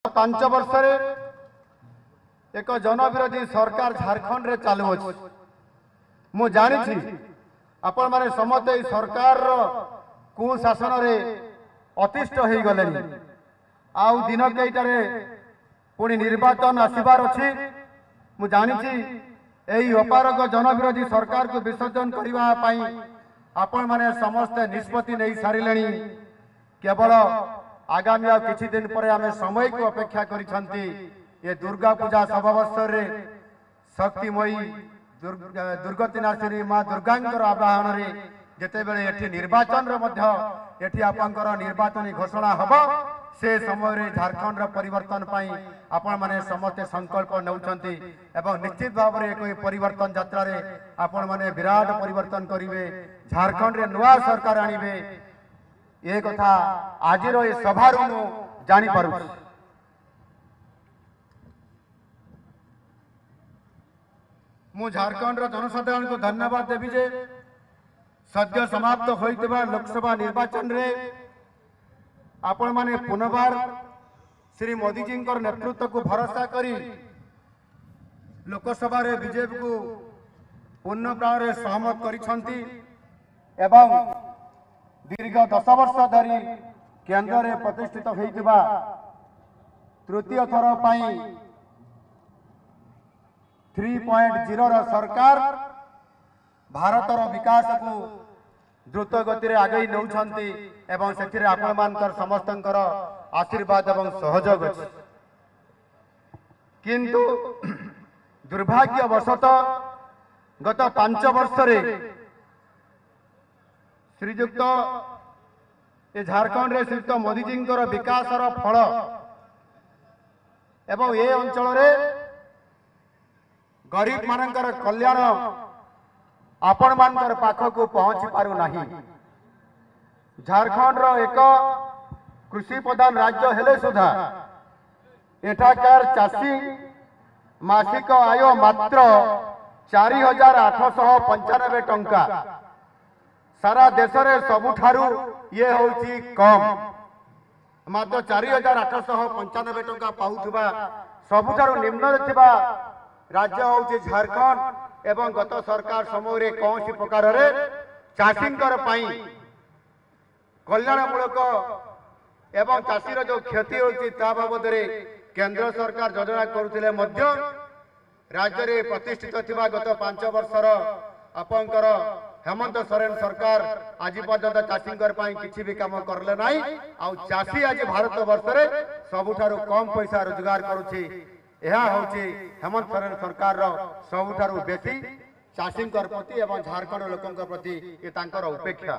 पांच वर्ष एक जनविरोधी सरकार झारखंड रे चालू अछि। मु जानी आपण माने समस्त सरकार कुशासन रे अतिष्ठ हो गले। आउ दिन कईटारे पुणी निर्वाचन आसबार अच्छी। मु जानी यही अपारक जनविरोधी सरकार को विसर्जन करने आपण माने समस्त निष्पत्ति नहीं सारे। केवल आगामी आ किछि दिन पर आमे समय को अपेक्षा करिसंती। ये दुर्गा पूजा सभावत्सर रे शक्तिमयी दुर्गति नाशिनी माँ दुर्गांकर आवाहन रे जेते बेले एठी निर्वाचन रे मध्य एठी आपनकर निर्वाचनी घोषणा हबो से समय रे झारखंड रा परिवर्तन पाई आपण माने समस्त संकल्प नउचंती एवं निश्चित भाव रे कोई परिवर्तन यात्रा रे आपण माने विराट परिवर्तन करिवे। झारखंड रे नवा सरकार आनिबे ये कथा आज ये सभा जानी पारु। मु झारखंड जनसाधारण को धन्यवाद देवी जे सद्य समाप्त होइतबा लोकसभा निर्वाचन रे आपण माने पुनर्बार श्री मोदी जी नेतृत्व को भरोसा करी लोकसभा रे बीजेपी को पूर्ण प्राण रे सहमत करिसंती एवं दीर्घ 10 वर्ष धरी केंद्र रे प्रतिष्ठित होइतबा तृतीय थर पाई 3.0 सरकार भारतर विकास को द्रुत गति रे आगे नौछंती एवं सेथिरे आपण मानकर समस्तंकर आशीर्वाद एवं सहयोग अछि। किंतु दुर्भाग्यवशतः गत 5 वर्ष रे श्रीजुक्त ये झारखंड रे श्रीयुक्त मोदी जी विकास फल एवं ये अंचल रे गरीब मानकर कल्याण आपण मानकर पाख को पहुंची पारु नाही। झारखंड रो एक कृषि प्रधान राज्य हेले सुधा एठाकार चाषी मासिक आय मात्र 4,895 टंका। सारा देश रे सबुठारु ये होची कम मात्र 4,895 टंका पाउथबा सबुठारु निम्न रे थिबा राज्य होची झारखंड। एवं गत सरकार समय रे कौन सी प्रकार रे चाषींकर पाई कल्याणमूलक एवं चाषीर जो क्षति होची ता बाबद रे केंद्र सरकार योजना करुथिले मध्य राज्य रे प्रतिष्ठित थिबा गत 5 वर्षर आपनकर हेमंत सोरेन सरकार आज पर्यंत चाषींकर पाई किछि भी काम करले नाही। आ चाषी आज भारत वर्ष रे सबुठारु कम पैसा रोजगार करुछि। यह होची हेमंत सोरेन सरकार रो सबुठारु बेसी चाषींकर प्रति एवं झारखंड लोकंकर प्रति ये तांकर उपेक्षा।